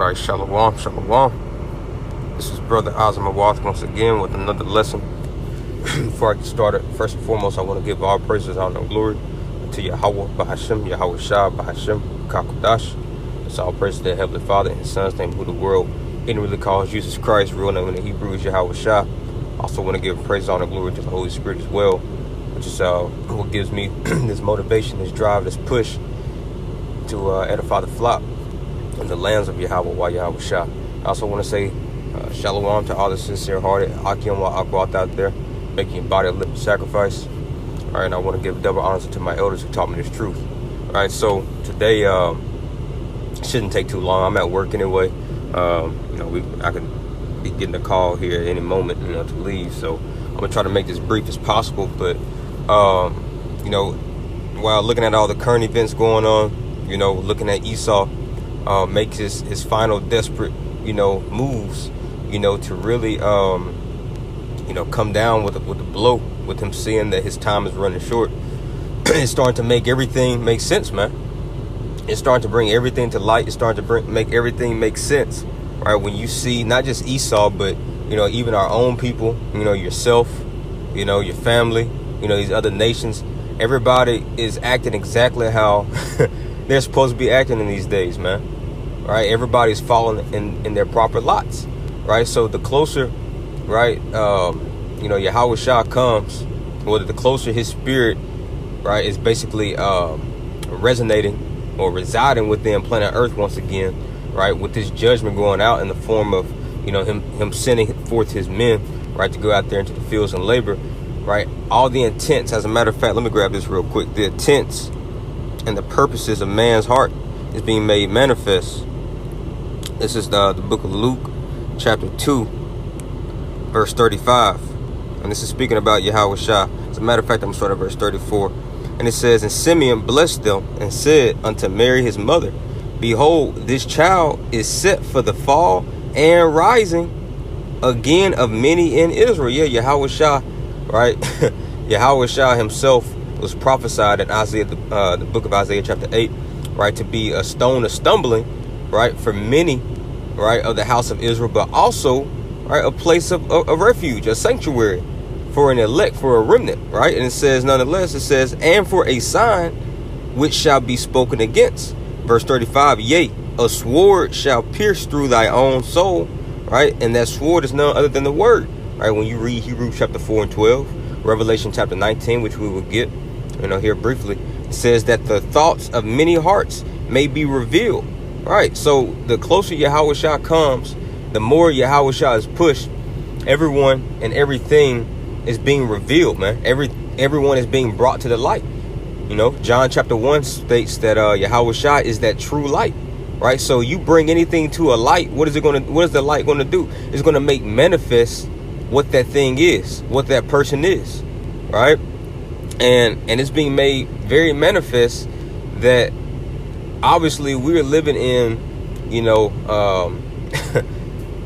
Right, shalom, shalom. This is Brother YAHAWAH once again with another lesson. Before I get started, first and foremost, I want to give all praises, honor, and glory to Yahawah, Bahashem, Yahawashi, Bahashem, Kakodash. It's all praise to the Heavenly Father and His Son's name, who the world inwardly calls Jesus Christ. Real name in the Hebrew is Yahawashi. Also want to give praise, honor, and glory to the Holy Spirit as well, which is what gives me this motivation, this drive, this push to edify the flock in the lands of Yahawah, Yahawashi. I also want to say shalom to all the sincere-hearted ARCHAEOLOGY out there, making your body a living sacrifice. All right, and I want to give double honors to my elders who taught me this truth. All right, so today shouldn't take too long. I'm at work anyway. I could be getting a call here at any moment, to leave. So I'm gonna try to make this brief as possible. But while looking at all the current events going on, looking at Esau make his final desperate, moves, to really, come down with a blow, with him seeing that his time is running short. It's starting to make everything make sense, man. It's starting to bring everything to light. It's starting to make everything make sense, right? When you see not just Esau, but, even our own people, yourself, your family, these other nations, everybody is acting exactly how they're supposed to be acting in these days, man. Right? Everybody's falling in their proper lots, right? So the closer, right, Yahawashi comes, or the closer his spirit, right, is basically resonating or residing within planet Earth once again, right, with this judgment going out in the form of, him sending forth his men, right, to go out there into the fields and labor, right? All the intents, as a matter of fact, let me grab this real quick. The intents and the purposes of man's heart is being made manifest. This is the book of Luke, chapter 2, verse 35. And this is speaking about Yahawashi. As a matter of fact, I'm going to start at verse 34. And it says, And Simeon blessed them and said unto Mary his mother, Behold, this child is set for the fall and rising again of many in Israel. Yeah, Yahawashi, right? Yahawashi himself was prophesied in Isaiah, the book of Isaiah chapter 8, right, to be a stone of stumbling, right, for many, right, of the house of Israel, but also, right, a place of refuge, a sanctuary for an elect, for a remnant, right? And it says, nonetheless, it says, and for a sign which shall be spoken against. Verse 35, yea, a sword shall pierce through thy own soul, right? And that sword is none other than the word, right? When you read Hebrews chapter 4 and 12, Revelation chapter 19, which we will get, here briefly, it says that the thoughts of many hearts may be revealed, right? So the closer Yahawashi comes, the more Yahawashi is pushed. Everyone and everything is being revealed, man. Everyone is being brought to the light. John chapter 1 states that Yahawashi is that true light, right? So you bring anything to a light, what is the light going to do? It's going to make manifest what that thing is, what that person is, right? And it's being made very manifest that obviously we're living in,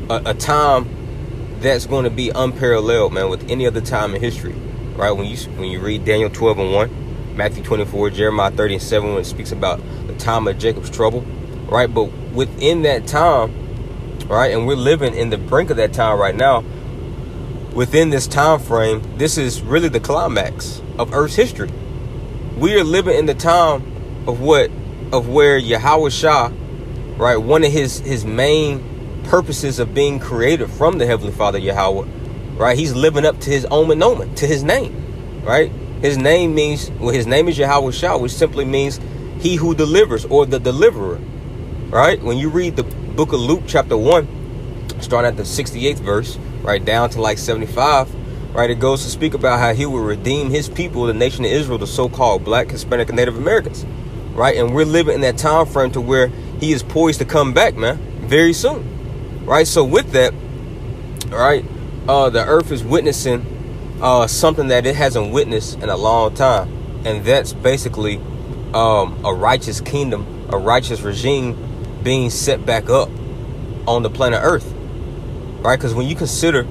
a time that's going to be unparalleled, man, with any other time in history, right? When you read Daniel 12 and 1, Matthew 24, Jeremiah 30 and 7, when it speaks about the time of Jacob's trouble, right? But within that time, right, and we're living in the brink of that time right now, within this time frame, this is really the climax of Earth's history. We are living in the time of where Yahawashi, right, one of his main purposes of being created from the Heavenly Father Yahawah, right? He's living up to his omen omen, to his name, right? His name means, his name is Yahawashi, which simply means he who delivers, or the deliverer, right? When you read the book of Luke chapter 1, starting at the 68th verse, right down to like 75, right, it goes to speak about how he will redeem his people, the nation of Israel, the so-called Black, Hispanic, and Native Americans, right? And we're living in that time frame to where he is poised to come back, man, very soon, right? So with that, right, the earth is witnessing something that it hasn't witnessed in a long time, and that's basically a righteous kingdom, a righteous regime being set back up on the planet Earth, right? Because when you consider,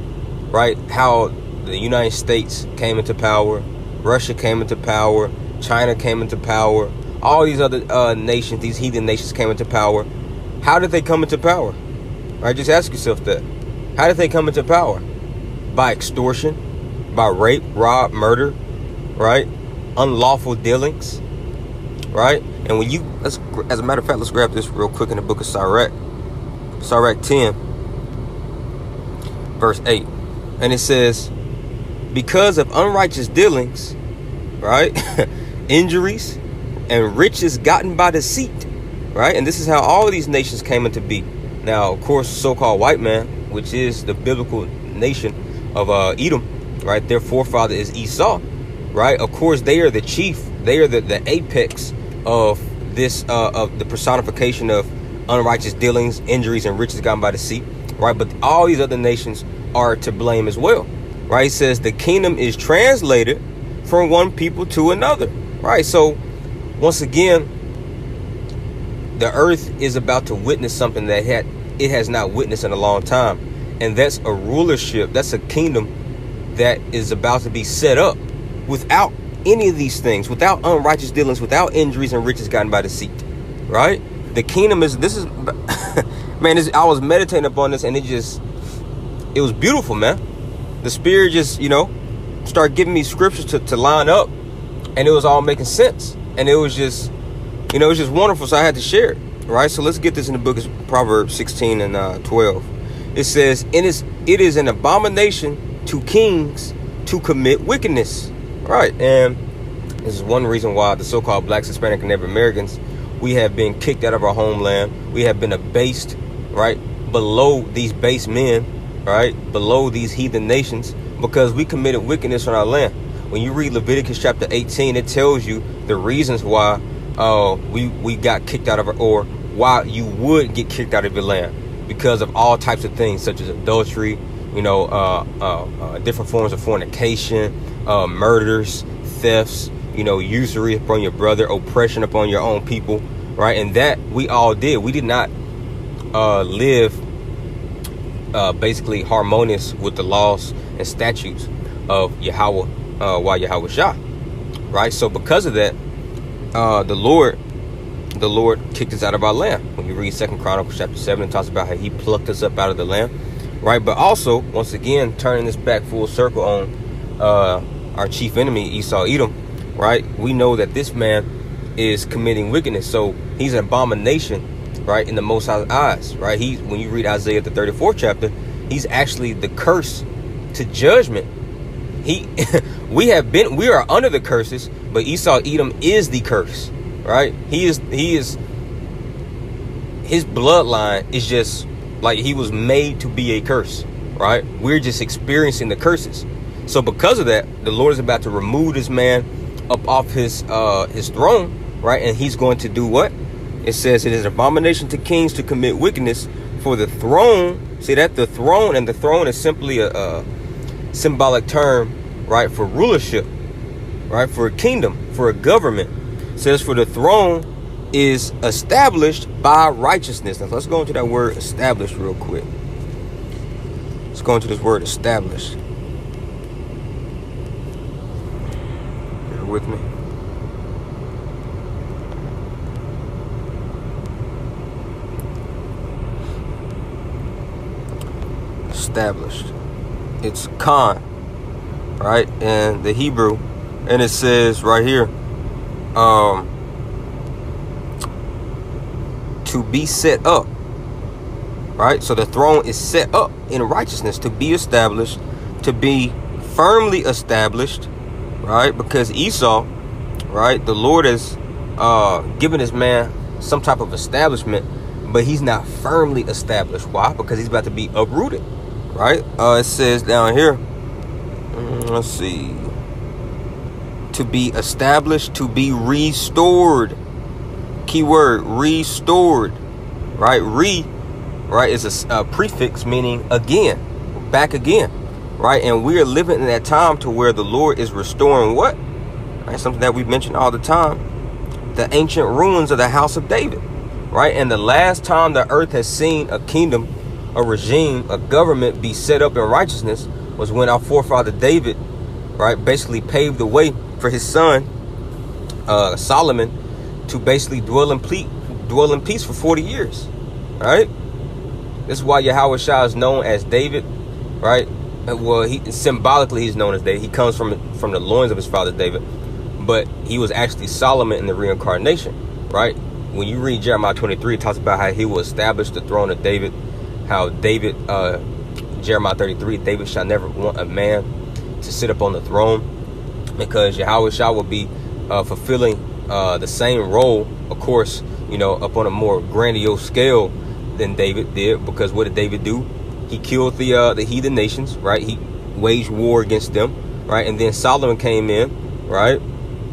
right, how the United States came into power, Russia came into power, China came into power, all these other nations, these heathen nations came into power, How did they come into power? Right? Just ask yourself that. How did they come into power? By extortion, by rape, rob, murder, right? Unlawful dealings, right? And when you, as a matter of fact, let's grab this real quick in the book of Sirach. Sirach 10, verse 8. And it says, because of unrighteous dealings, right? Injuries and riches gotten by deceit, right? And this is how all of these nations came into be. Now, of course, so-called white man, which is the biblical nation of Edom, right? Their forefather is Esau, right? Of course, they are the chief. They are the apex of this, of the personification of unrighteous dealings, injuries, and riches gotten by deceit, right? But all these other nations are to blame as well, right? It says the kingdom is translated from one people to another, right? So once again, the earth is about to witness something that it has not witnessed in a long time, and that's a rulership. That's a kingdom that is about to be set up without any of these things, without unrighteous dealings, without injuries and riches gotten by deceit, right? The kingdom is, this is, man, I was meditating upon this, and it was beautiful, man. The Spirit just, started giving me scriptures to line up, and it was all making sense. And it was just, it was just wonderful, so I had to share it, right? So let's get this in the book of Proverbs 16 and 12. It says, it is an abomination to kings to commit wickedness, right? And this is one reason why the so-called blacks, Hispanic, and Native Americans, we have been kicked out of our homeland. We have been abased, right, below these base men, right, below these heathen nations, because we committed wickedness on our land. When you read Leviticus chapter 18, it tells you the reasons why we got kicked out of, or why you would get kicked out of your land, because of all types of things such as adultery, different forms of fornication, murders, thefts, usury upon your brother, oppression upon your own people, right? And that we all did. We did not live basically harmonious with the laws and statutes of Yahawah, YAHAWASHI, right? So because of that, the Lord kicked us out of our land. When you read 2 Chronicles chapter 7, it talks about how he plucked us up out of the land, right? But also, once again, turning this back full circle on our chief enemy, Esau, Edom, right? We know that this man is committing wickedness. So he's an abomination, right, in the Most High's eyes, right? When you read Isaiah the 34th chapter, he's actually the curse to judgment. We are under the curses, but Esau, Edom is the curse, right? His bloodline is just like he was made to be a curse, right? We're just experiencing the curses. So because of that, the Lord is about to remove this man up off his throne, right? And he's going to do what? It says it is an abomination to kings to commit wickedness, for the throne. See that the throne, and the throne is simply a symbolic term, right, for rulership, right, for a kingdom, for a government. It says for the throne is established by righteousness. Now let's go into that word established real quick. Let's go into this word established. Bear with me. Established. It's Khan, right, in the Hebrew, and it says right here, to be set up, right? So the throne is set up in righteousness, to be established, to be firmly established, right? Because Esau, right, the Lord has given this man some type of establishment, but he's not firmly established. Why? Because he's about to be uprooted, right? It says down here, let's see, to be established, to be restored. Keyword, restored, right? Right, is a prefix meaning again, back again, right? And we are living in that time to where the Lord is restoring what? Right, something that we mention all the time, the ancient ruins of the house of David, right? And the last time the earth has seen a kingdom, a regime, a government be set up in righteousness was when our forefather David, right, basically paved the way for his son Solomon to basically dwell in peace for 40 years, right? This is why Yahawashi is known as David, right? Well, symbolically he's known as David. He comes from the loins of his father David, but he was actually Solomon in the reincarnation, right? When you read Jeremiah 23, it talks about how he will establish the throne of David, how David, Jeremiah 33, David shall never want a man to sit up on the throne, because Yahawashi will be fulfilling the same role, of course, you know, up on a more grandiose scale than David did. Because what did David do? He killed the heathen nations, right? He waged war against them, right? And then Solomon came in, right?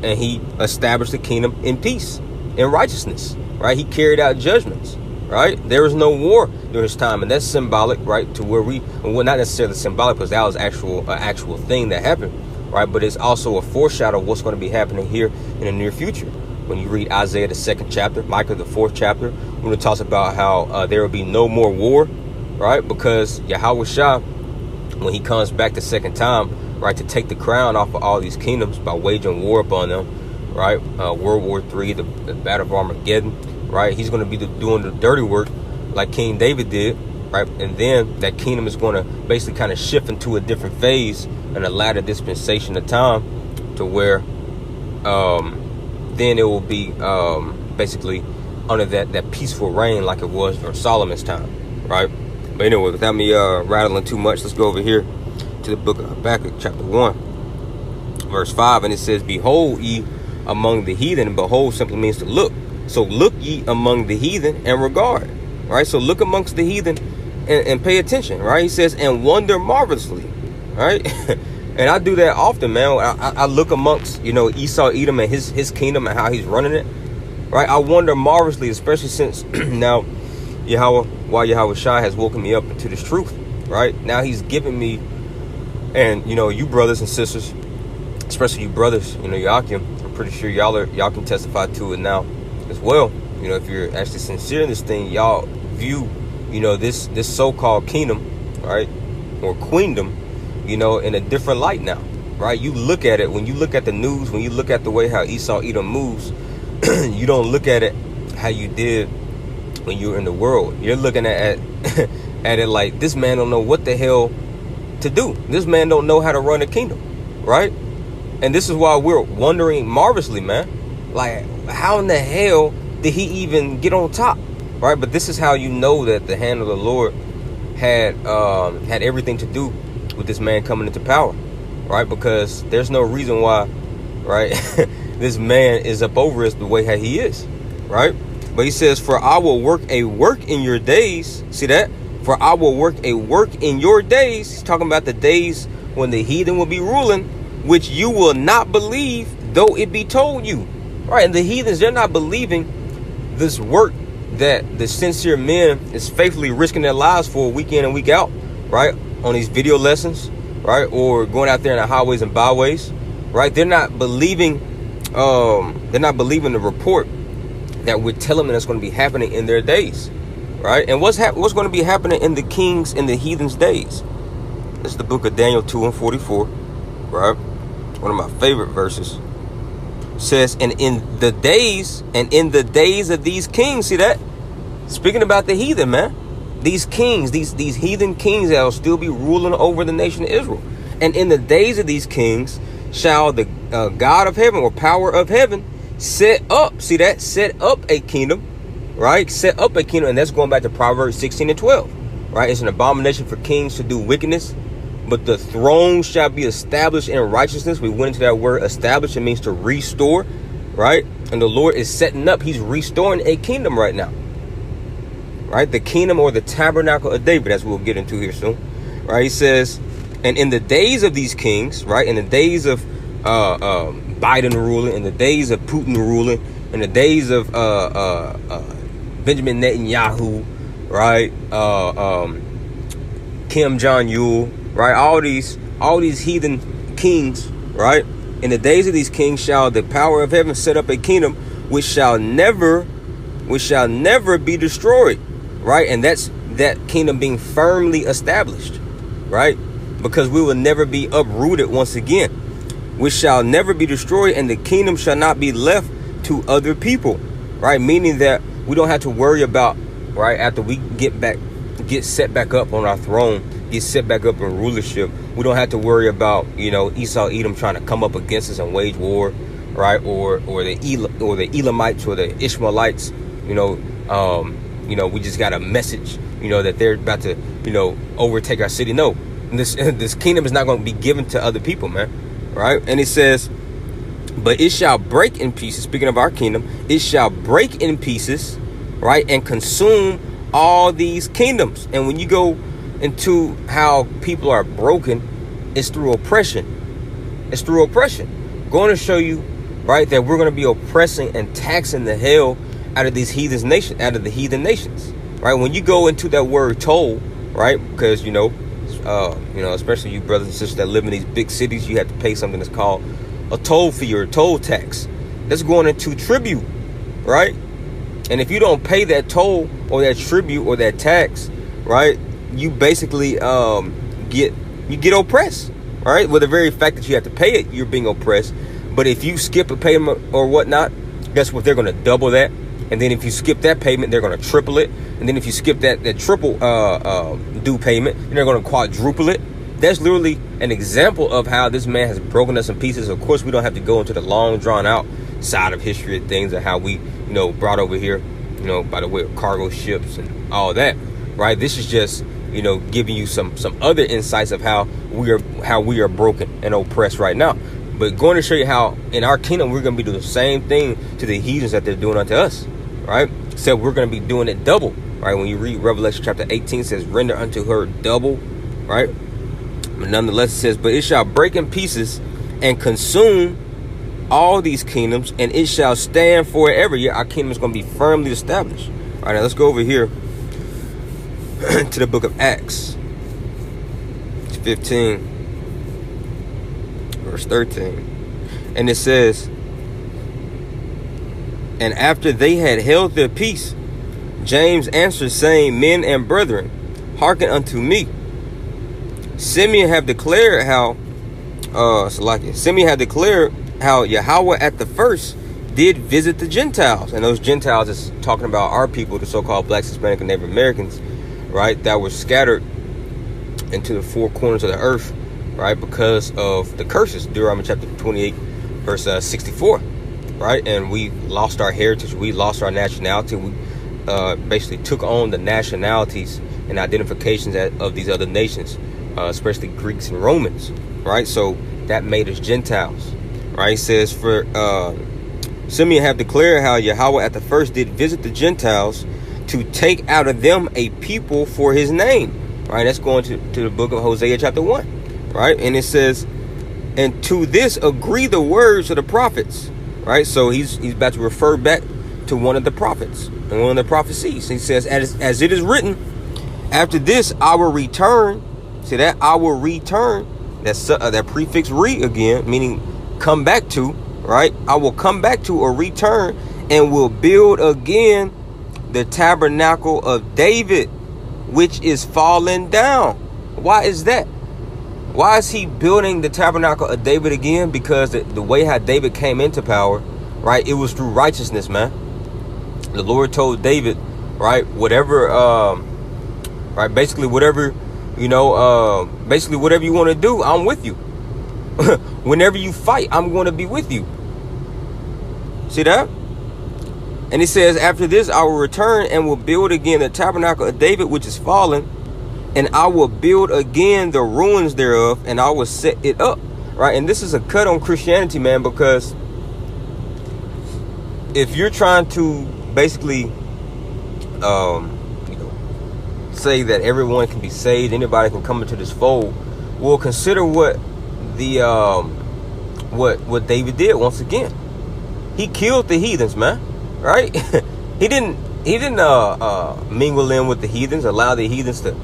And he established the kingdom in peace, in righteousness, right? He carried out judgments, right? There was no war during his time, and that's symbolic, right? To where well, not necessarily symbolic, because that was actual thing that happened, right? But it's also a foreshadow of what's going to be happening here in the near future. When you read Isaiah the 2nd chapter, Micah the 4th chapter, when it talks about how there will be no more war, right? Because Yahawashi, when he comes back the second time, right, to take the crown off of all these kingdoms by waging war upon them, right? World War III, the Battle of Armageddon, right? He's going to be doing the dirty work like King David did, right? And then that kingdom is going to basically kind of shift into a different phase and a latter dispensation of time, to where then it will be basically under that peaceful reign like it was for Solomon's time, right? But anyway, without me rattling too much, let's go over here to the book of Habakkuk, chapter 1, verse 5, and it says, "Behold ye among the heathen," and behold simply means to look. So look ye among the heathen and regard, right? So look amongst the heathen and pay attention, right? He says, "and wonder marvelously," right? And I do that often, man. I look amongst, you know, Esau, Edom, and his kingdom and how he's running it, right? I wonder marvelously, especially since now Yahawashi has woken me up into this truth, right? Now he's given me, and, you know, you brothers and sisters, especially you brothers, you know, y'all I'm pretty sure y'all can testify to it now as well. You know, if you're actually sincere in this thing, y'all view, you know, this so-called kingdom, right, or queendom, you know, in a different light now, right? You look at it, when you look at the news, when you look at the way how Esau Edom moves, you don't look at it how you did when you were in the world. You're looking at it like, this man don't know what the hell to do. This man don't know how to run a kingdom, right? And this is why we're wondering marvelously, man. Like, how in the hell did he even get on top, right? But this is how you know that the hand of the Lord had everything to do with this man coming into power, right? Because there's no reason why, right, this man is up over us the way how he is, right? But he says, "For I will work a work in your days." See that? "For I will work a work in your days." He's talking about the days when the heathen will be ruling, "which you will not believe, though it be told you." Right? And the heathens, they're not believing this work that the sincere men is faithfully risking their lives for week in and week out, right? On these video lessons, right? Or going out there in the highways and byways, right? They're not believing the report that we're telling them that's going to be happening in their days, right? And what's going to be happening in the kings and the heathens' days? This is the book of Daniel 2 and 44, right? One of my favorite verses. It says, "And in the days of these kings," see that? Speaking about the heathen, man. These kings, these heathen kings that will still be ruling over the nation of Israel. "And in the days of these kings shall the God of heaven, or power of heaven, set up," see that? Set up a kingdom, right? Set up a kingdom. And that's going back to Proverbs 16 and 12, right? "It's an abomination for kings to do wickedness, but the throne shall be established in righteousness." We went into that word established. It means to restore, right? And the Lord is setting up. He's restoring a kingdom right now, right? The kingdom, or the tabernacle of David, as we'll get into here soon, right? He says, "And in the days of these kings," right? In the days of Biden ruling, in the days of Putin ruling, in the days of Benjamin Netanyahu, right? Kim Jong-il, right? All these heathen kings, right? "In the days of these kings shall the power of heaven set up a kingdom which shall never be destroyed," right? And that's that kingdom being firmly established, right? Because we will never be uprooted once again. "Which shall never be destroyed, and the kingdom shall not be left to other people," right? Meaning that we don't have to worry about right? After we get set back up on our throne, get set back up in rulership, we don't have to worry about, you know, Esau, Edom trying to come up against us and wage war, right? Or the Elamites or the Ishmaelites, you know, we just got a message, you know, that they're about to, you know, overtake our city. No, this kingdom is not going to be given to other people, man, right? And it says, but it shall break in pieces. Speaking of our kingdom, it shall break in pieces, right, and consume all these kingdoms. And when you go into how people are broken, it's through oppression. It's through oppression. Going to show you, right, that we're going to be oppressing and taxing the hell out of these heathen nations, right? When you go into that word toll, right, because you know, especially you brothers and sisters that live in these big cities, you have to pay something that's called a toll fee or a toll tax. That's going into tribute, right? And if you don't pay that toll or that tribute or that tax, right, you basically get oppressed, right? With the very fact that you have to pay it, you're being oppressed. But if you skip a payment or whatnot, guess what? They're going to double that. And then if you skip that payment, they're going to triple it. And then if you skip that triple due payment, then they're going to quadruple it. That's literally an example of how this man has broken us in pieces. Of course, we don't have to go into the long drawn out side of history of things and how we, you know, brought over here, you know, by the way of cargo ships and all that, right? This is just, you know, giving you some other insights of how we are broken and oppressed right now. But going to show you how in our kingdom we're going to be doing the same thing to the heathens that they're doing unto us, right? Except we're going to be doing it double, right? When you read Revelation chapter 18, it says, render unto her double, right? But nonetheless, it says, but it shall break in pieces and consume all these kingdoms, and it shall stand forever. Yeah, our kingdom is going to be firmly established. All right, now let's go over here to the book of Acts 15, verse 13. And it says, and after they had held their peace, James answered, saying, men and brethren, hearken unto me. Simeon have declared how Yahawah at the first did visit the Gentiles. And those Gentiles is talking about our people, the so-called blacks, Hispanic, and Native Americans, right, that were scattered into the four corners of the earth, right, because of the curses. Deuteronomy chapter 28, verse 64, right? And we lost our heritage. We lost our nationality. We basically took on the nationalities and identifications of these other nations, especially Greeks and Romans, right? So that made us Gentiles, right? It says, for Simeon have declared how Yahawah at the first did visit the Gentiles to take out of them a people for his name, right? That's going to the book of Hosea chapter 1, right? And it says, and to this agree the words of the prophets, right? So he's about to refer back to one of the prophets and one of the prophecies. He says, as it is written, after this I will return. See that? I will return. That's that prefix re again, meaning come back to, right? I will come back to or return and will build again the tabernacle of David, which is fallen down. Why is that? Why is he building the tabernacle of David again? Because the way how David came into power, right, it was through righteousness, man. The Lord told David, right, whatever, right, basically whatever, you know, basically whatever you want to do, I'm with you. Whenever you fight, I'm going to be with you. See that? And he says, after this, I will return and will build again the tabernacle of David, which is fallen, and I will build again the ruins thereof, and I will set it up. Right? And this is a cut on Christianity, man, because if you're trying to basically, you know, say that everyone can be saved, anybody can come into this fold, well, consider what the what David did once again. He killed the heathens, man. Right? he didn't mingle in with the heathens, allow the heathens to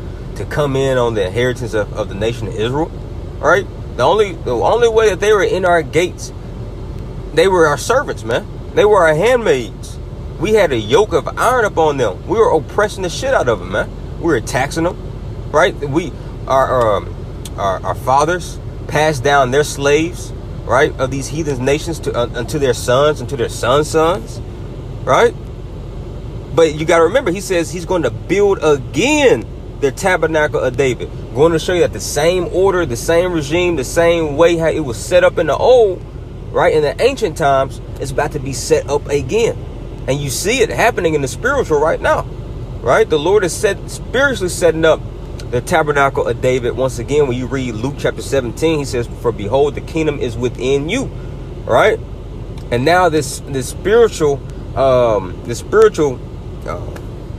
come in on the inheritance of the nation of Israel. Right? The only way that they were in our gates, they were our servants, man. They were our handmaids. We had a yoke of iron upon them. We were oppressing the shit out of them, man. We were taxing them. Right? Our fathers passed down their slaves, right, of these heathen nations unto their sons and to their sons' sons. Right? But you got to remember, he says he's going to build again the tabernacle of David. Going to show you that the same order, the same regime, the same way how it was set up in the old, right, in the ancient times, is about to be set up again. And you see it happening in the spiritual right now, right? The Lord is spiritually setting up the tabernacle of David. Once again, when you read Luke chapter 17, he says, for behold, the kingdom is within you, right? And now this spiritual,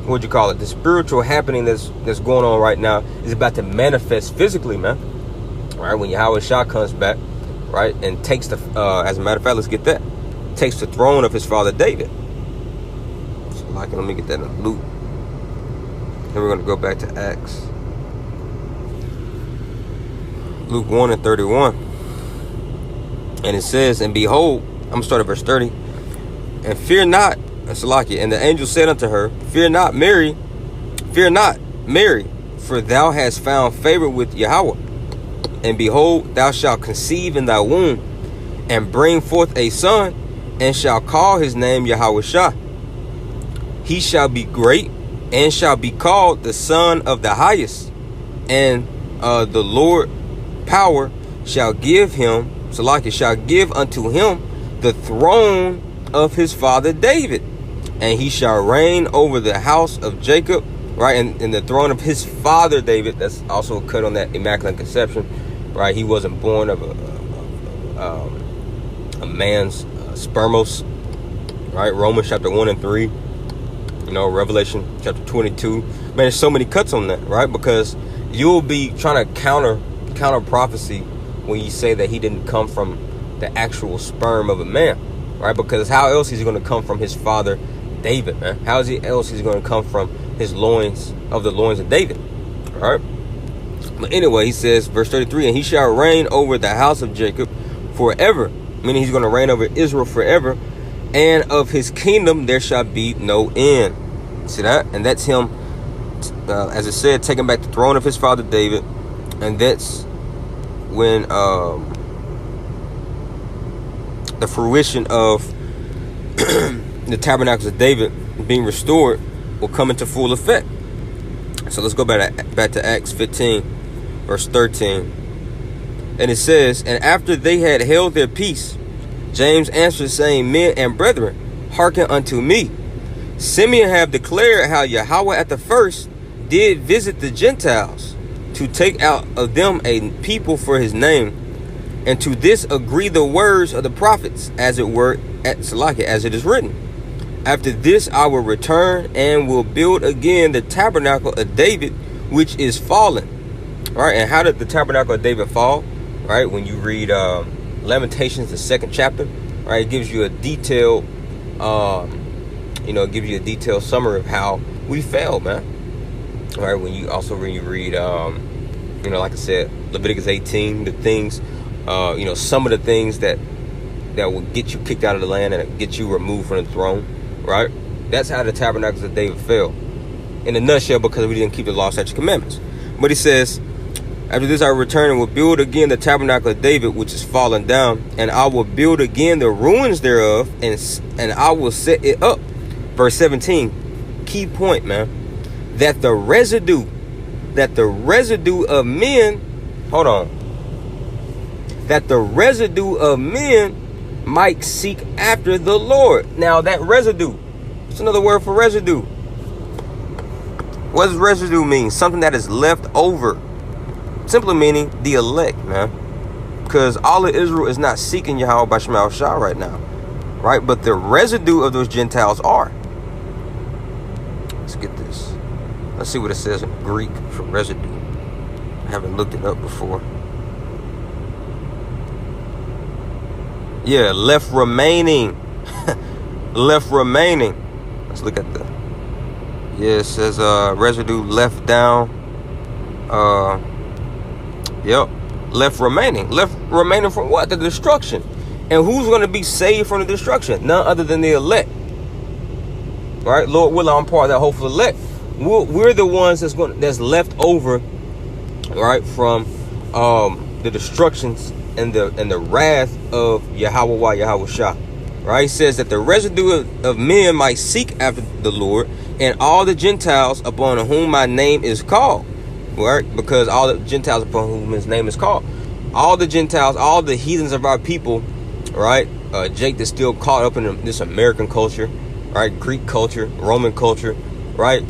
what'd you call it? The spiritual happening that's going on right now is about to manifest physically, man. Right? When YAHAWASHI comes back, right, and takes the, as a matter of fact, let's get that, takes the throne of his father David. So, like, let me get that in Luke. Then we're going to go back to Acts. Luke 1:31. And it says, and behold, I'm going to start at verse 30. And fear not, Salakia, and the angel said unto her, fear not, Mary, for thou hast found favor with Yahweh. And behold, thou shalt conceive in thy womb, and bring forth a son, and shall call his name YAHAWASHI. He shall be great, and shall be called the Son of the Highest. And the Lord power shall give him, Salakia, shall give unto him the throne of his father David. And he shall reign over the house of Jacob, right? And the throne of his father David. That's also a cut on that Immaculate Conception, right? He wasn't born of a man's spermos, right? Romans chapter 1 and 3, you know, Revelation chapter 22. Man, there's so many cuts on that, right? Because you'll be trying to counter prophecy when you say that he didn't come from the actual sperm of a man, right? Because how else is he going to come from his father David, man? How else is he going to come from his loins, of the loins of David? All right. But anyway, he says, verse 33, and he shall reign over the house of Jacob forever, meaning he's going to reign over Israel forever, and of his kingdom there shall be no end. See that? And that's him, as it said, taking back the throne of his father David. And that's when the fruition of the tabernacles of David being restored will come into full effect. So let's go back to Acts 15, verse 13. And it says, and after they had held their peace, James answered, saying, men and brethren, hearken unto me. Simeon have declared how Yahweh at the first did visit the Gentiles, to take out of them a people for his name, and to this agree the words of the prophets, as it were at Salakia, as it is written. After this I will return and will build again the tabernacle of David, which is fallen. All right, and how did the tabernacle of David fall? Right, when you read Lamentations, the 2nd chapter, right, it gives you a detailed, it gives you a detailed summary of how we fell, man. All right, when you read, like I said, Leviticus 18, the things, some of the things that will get you kicked out of the land and get you removed from the throne, right? That's how the tabernacles of David fell, in a nutshell, because we didn't keep the law, statutes, commandments. But he says, after this I will return and will build again the tabernacle of David, which is fallen down, and I will build again the ruins thereof, and I will set it up. Verse 17, key point, man, that the residue of men, that the residue of men might seek after the Lord. Now that residue, it's another word for residue. What does residue mean? Something that is left over. Simply meaning the elect, man. Because all of Israel is not seeking Yahweh by Shema Shah right now, right? But the residue of those Gentiles are. Let's get this. Let's see what it says in Greek for residue. I haven't looked it up before. Yeah, left remaining. Left remaining. Let's look at the. Yeah, it says residue left down. Yep. Left remaining. Left remaining from what? The destruction. And who's going to be saved from the destruction? None other than the elect. Right? Lord willing, I'm part of that hopeful elect. We're the ones that's left over, right, from the destructions and the wrath of YAHAWAH, YAHAWASHI. Right? He says that the residue of men might seek after the Lord, and all the Gentiles upon whom my name is called. Right? Because all the Gentiles upon whom his name is called. All the Gentiles, all the heathens of our people, right? Jake is still caught up in this American culture, right? Greek culture, Roman culture, right?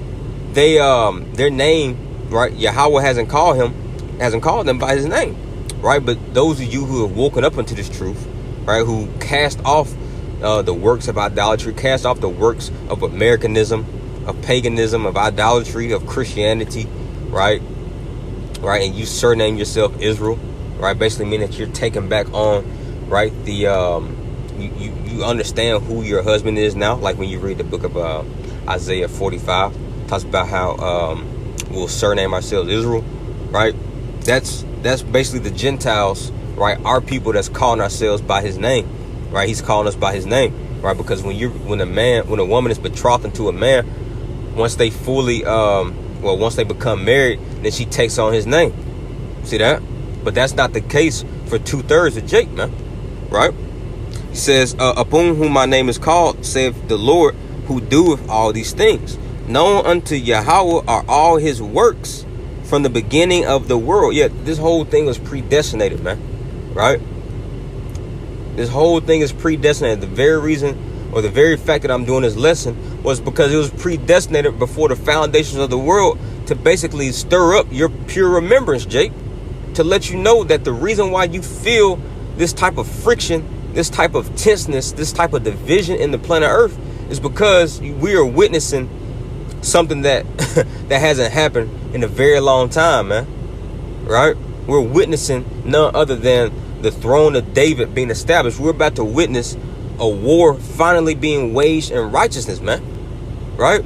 They their name, right? Yahawah hasn't called them by his name, right? But those of you who have woken up into this truth, right? Who cast off the works of idolatry, cast off the works of Americanism, of paganism, of idolatry, of Christianity, right? Right, and you surname yourself Israel, right? Basically mean that you're taking back on, right? The you understand who your husband is now. Like when you read the book of Isaiah 45, talks about how we'll surname ourselves Israel, right? That's basically the Gentiles, right? Our people that's calling ourselves by his name, right? He's calling us by his name, right? Because when a woman is betrothed to a man, once they fully once they become married, then she takes on his name. See that? But that's not the case for 2/3 of Jake, man. Right? He says, upon whom my name is called, saith the Lord, who doeth all these things. Known unto Yahawah are all his works from the beginning of the world. Yeah, this whole thing was predestinated, man. Right? This whole thing is predestinated. The very reason, or the very fact that I'm doing this lesson, was because it was predestinated before the foundations of the world to basically stir up your pure remembrance, Jake, to let you know that the reason why you feel this type of friction, this type of tenseness, this type of division in the planet Earth is because we are witnessing something that that hasn't happened in a very long time, man. Right? We're witnessing none other than the throne of David being established. We're about to witness a war finally being waged in righteousness, man. Right?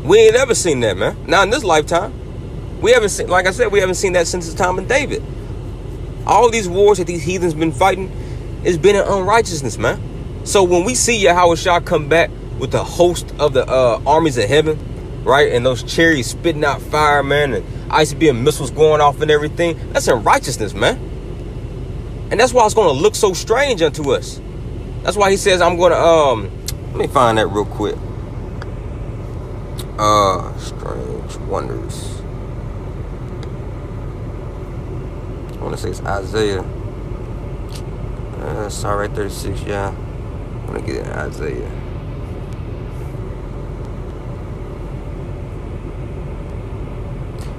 We ain't ever seen that, man. Not in this lifetime. We haven't seen, like I said, we haven't seen that since the time of David. All these wars that these heathens been fighting, it's been in unrighteousness, man. So when we see YAHAWASHI come back with the host of the armies of heaven, right, and those chariots spitting out fire, man, and ICBM missiles going off and everything, that's in righteousness, man. And that's why it's going to look so strange unto us. That's why he says, I'm going to, let me find that real quick. Strange wonders. I want to say it's Isaiah. Sorry, 36, yeah. I'm going to get it in Isaiah.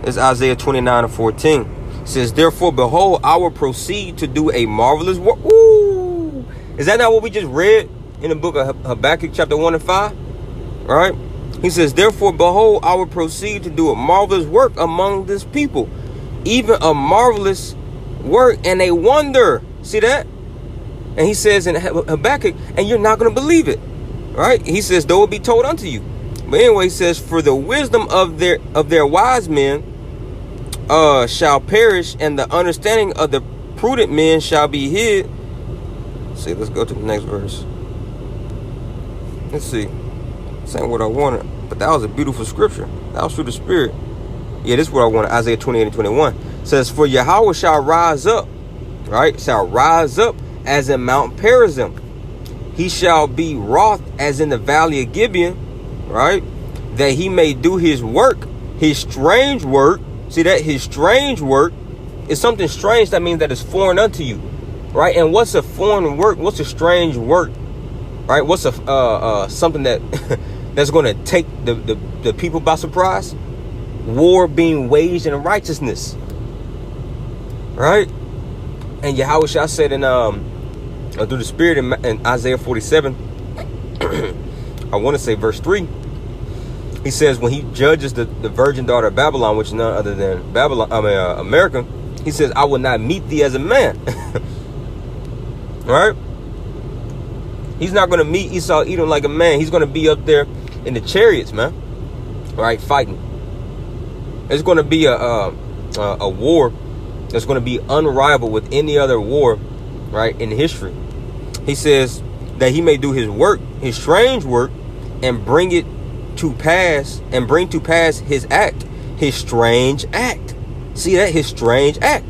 It's Isaiah 29:14. It says, therefore, behold, I will proceed to do a marvelous work. Ooh! Is that not what we just read in the book of Habakkuk chapter 1 and 5? All right? He says, therefore, behold, I will proceed to do a marvelous work among this people. Even a marvelous work and a wonder. See that? And he says in Habakkuk, and you're not going to believe it. Right? He says, though it be told unto you. But anyway, he says, for the wisdom of their wise men shall perish, and the understanding of the prudent men shall be hid. See, let's go to the next verse. Let's see. This ain't what I wanted, but that was a beautiful scripture. That was through the Spirit. Yeah, this is what I wanted. Isaiah 28:21 says, for Yahawah shall rise up, right? Shall rise up as in Mount Perazim. He shall be wroth as in the valley of Gibeon, right? That he may do his work, his strange work. See that? His strange work is something strange. That means that it's foreign unto you, right? And what's a foreign work? What's a strange work, right? What's a something that that's going to take the people by surprise? War being waged in righteousness, right? And Yahawah said in through the Spirit in Isaiah 47, I want to say verse 3. He says when he judges the virgin daughter of Babylon, which is none other than America, he says, I will not meet thee as a man. Right? He's not going to meet Esau Edom like a man. He's going to be up there in the chariots, man. Right? Fighting. It's going to be a war that's going to be unrivaled with any other war, right, in history. He says that he may do his work, his strange work, and bring it to pass, and bring to pass his act, his strange act. See that? His strange act.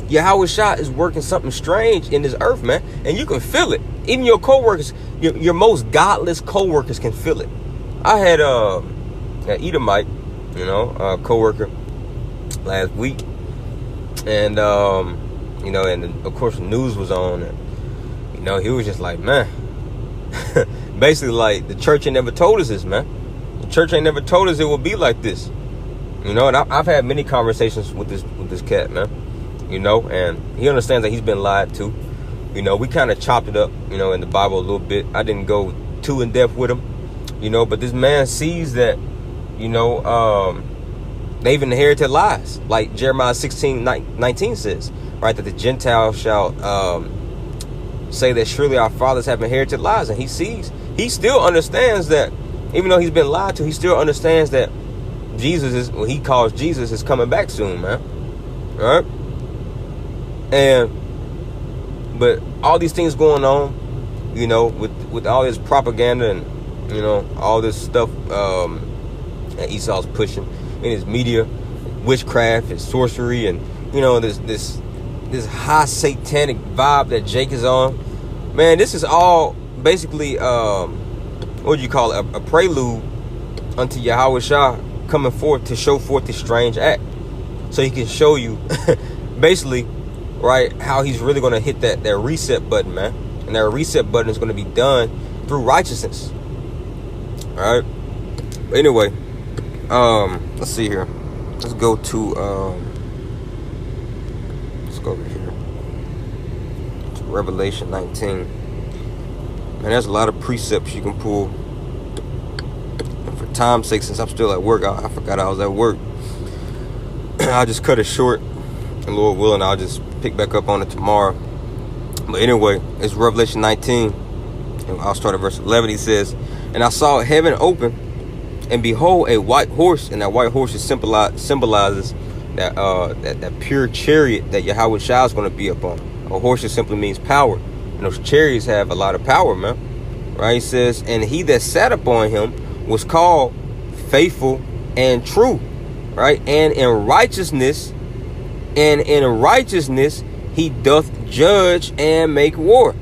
Yahawah is working something strange in this earth, man. And you can feel it. Even your co-workers, your most godless co-workers can feel it. I had an Edomite, you know, a coworker last week, and you know, and of course the news was on, and you know, he was just like, man, basically like, the church ain't never told us this, man. The church ain't never told us it would be like this, you know. And I've had many conversations with this cat, man, you know, and he understands that he's been lied to. You know, we kind of chopped it up, you know, in the Bible a little bit. I didn't go too in depth with him, you know, but this man sees that, you know, they've inherited lies, like Jeremiah 16:19 says, right? That the Gentiles shall say that surely our fathers have inherited lies. And he still understands that, even though he's been lied to, he still understands that Jesus is, what he calls Jesus, is coming back soon, man. All right? But all these things going on, you know, with all this propaganda and, you know, all this stuff that Esau's pushing in his media, witchcraft and sorcery, and, you know, this high satanic vibe that Jake is on, man, this is all basically what do you call it, a prelude unto YAHAWASHI coming forth to show forth this strange act, so he can show you basically, right, how he's really going to hit that reset button, man. And that reset button is going to be done through righteousness. All right. But anyway, let's see here. Let's go to let's go over here to Revelation 19. Man, there's a lot of precepts you can pull. And for time's sake, since I'm still at work, I forgot I was at work. I'll just cut it short, and Lord willing, I'll just pick back up on it tomorrow. But anyway, it's Revelation 19, and I'll start at verse 11. He says, and I saw heaven open, and behold, a white horse, and that white horse symbolizes that pure chariot that YAHAWASHI is going to be upon. A horse just simply means power, and those chariots have a lot of power, man. Right? He says, and he that sat upon him was called faithful and true, right? And in righteousness he doth judge and make war.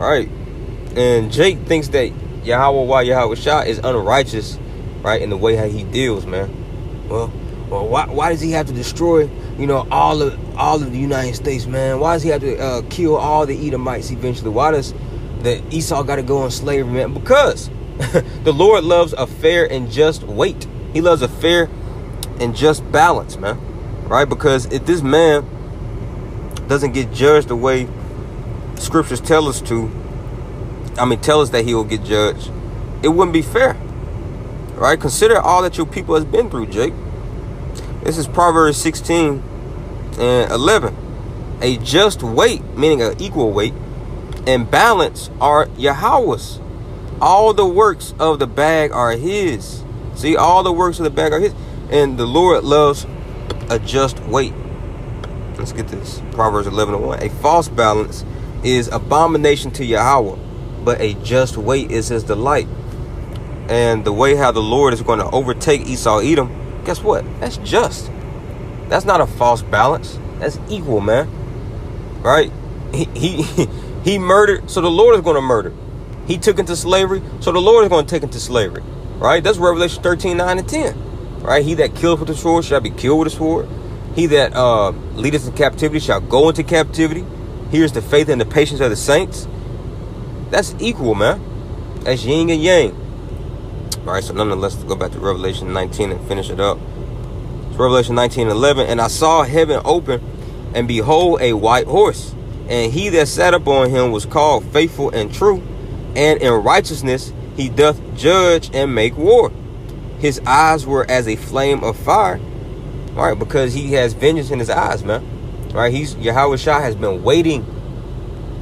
All right. And Jake thinks that YAHAWASHI is unrighteous, right, in the way how he deals, man. Well, why does he have to destroy, you know, all of the United States, man? Why does he have to kill all the Edomites eventually? Why does the Esau got to go in slavery, man? Because the Lord loves a fair and just weight. He loves a fair and just balance, man. Right? Because if this man doesn't get judged the way scriptures tell us to, tell us that he will get judged, it wouldn't be fair. Right? Consider all that your people has been through, Jake. This is Proverbs 16 and 11. A just weight, meaning an equal weight, and balance are Yahweh's. All the works of the bag are his. See, all the works of the bag are his. And the Lord loves a just weight. Let's get this. Proverbs 11:1. A false balance is abomination to Yahweh, but a just weight is his delight. And the way how the Lord is going to overtake Esau, Edom, guess what? That's just. That's not a false balance. That's equal, man. Right? He murdered, so the Lord is going to murder. He took into slavery, so the Lord is going to take into slavery. Right? That's Revelation 13:9 and 10. Right? He that killeth with the sword shall be killed with the sword. He that leadeth in captivity shall go into captivity. Here's the faith and the patience of the saints. That's equal, man. That's yin and yang. All right, so nonetheless, let's go back to Revelation 19 and finish it up. It's Revelation 19:11. And I saw heaven open, and behold, a white horse. And he that sat upon him was called faithful and true. And in righteousness he doth judge and make war. His eyes were as a flame of fire. All right, because he has vengeance in his eyes, man. All right, YAHAWASHI has been waiting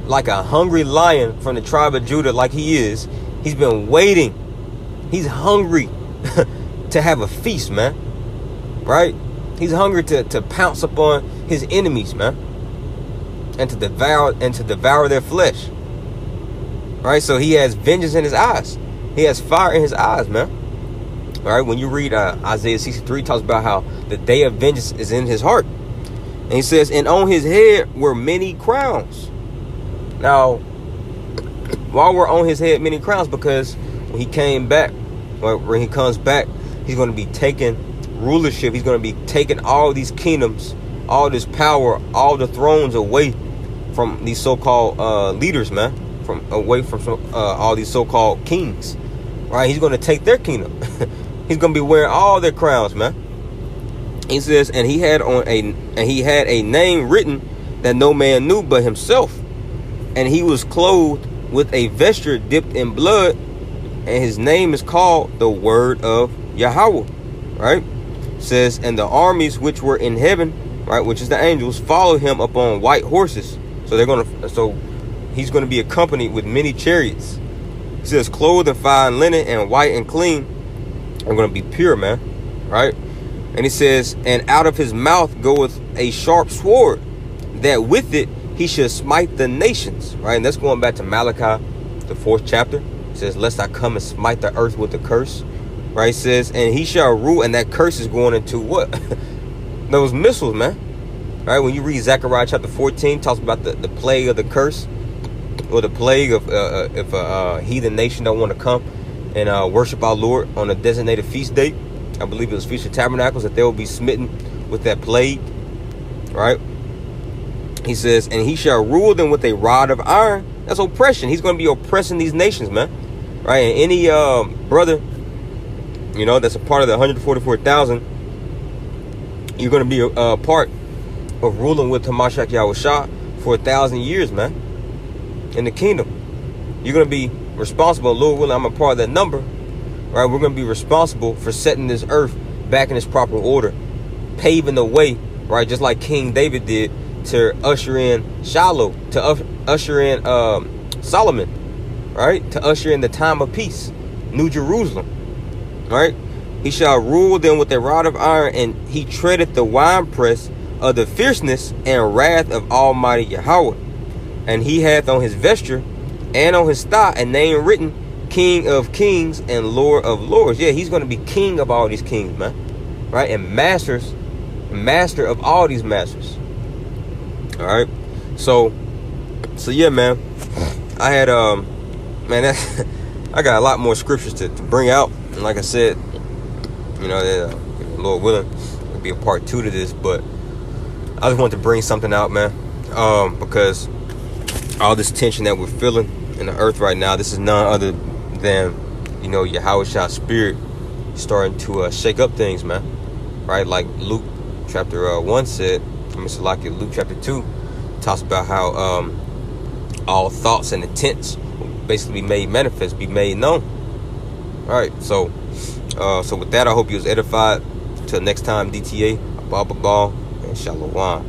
like a hungry lion from the tribe of Judah, like he is. He's been waiting. He's hungry to have a feast, man. Right? He's hungry to pounce upon his enemies, man. And to devour their flesh. Right? So he has vengeance in his eyes. He has fire in his eyes, man. All right, when you read Isaiah 63, it talks about how the day of vengeance is in his heart. And he says, and on his head were many crowns. Now, why were on his head many crowns? Because when he came back when he comes back, he's going to be taking rulership. He's going to be taking all these kingdoms, all this power, all the thrones away from these so-called leaders, man. Away from all these so-called kings, right? He's going to take their kingdom. He's going to be wearing all their crowns, man. He says, and he had a name written that no man knew but himself, and he was clothed with a vesture dipped in blood, and his name is called the Word of Yahawah, right? It says, and the armies which were in heaven, right, which is the angels, followed him upon white horses. So he's going to be accompanied with many chariots. It says, clothed in fine linen and white and clean, are going to be pure, man, right? And he says, and out of his mouth goeth a sharp sword, that with it he should smite the nations, right? And that's going back to Malachi, the 4th chapter. It says, lest I come and smite the earth with a curse, right? It says, and he shall rule, and that curse is going into what? Those missiles, man, right? When you read Zechariah chapter 14, talks about the plague of the curse, or the plague of if a heathen nation don't want to come and worship our Lord on a designated feast day. I believe it was Feast of Tabernacles, that they will be smitten with that plague, right? He says, and he shall rule them with a rod of iron. That's oppression. He's going to be oppressing these nations, man, right? And any brother, you know, that's a part of the 144,000, you're going to be a part of ruling with Hamashiach Yahushua for 1,000 years, man, in the kingdom. You're going to be responsible, Lord willing, I'm a part of that number, right? We're going to be responsible for setting this earth back in its proper order, paving the way, right? Just like King David did to usher in Shiloh, to usher in Solomon, right? To usher in the time of peace, New Jerusalem, right? He shall rule them with a rod of iron, and he treadeth the winepress of the fierceness and wrath of Almighty Yahawah. And he hath on his vesture and on his thigh a name written, King of Kings and Lord of Lords. Yeah, he's going to be king of all these kings, man, right? And master of all these masters. All right, so yeah, man, I had man, I got a lot more scriptures to bring out, and like I said, you know, Lord willing, it'll be a part 2 to this, but I just wanted to bring something out, man, because all this tension that we're feeling in the earth right now, this is none other than, you know, Yahawah's spirit starting to shake up things, man, right? Like Luke chapter 1 said. Luke chapter 2 talks about how all thoughts and intents will basically be made manifest, be made known. All right, so with that, I hope you was edified. Till next time, DTA, Abba, and Shalom.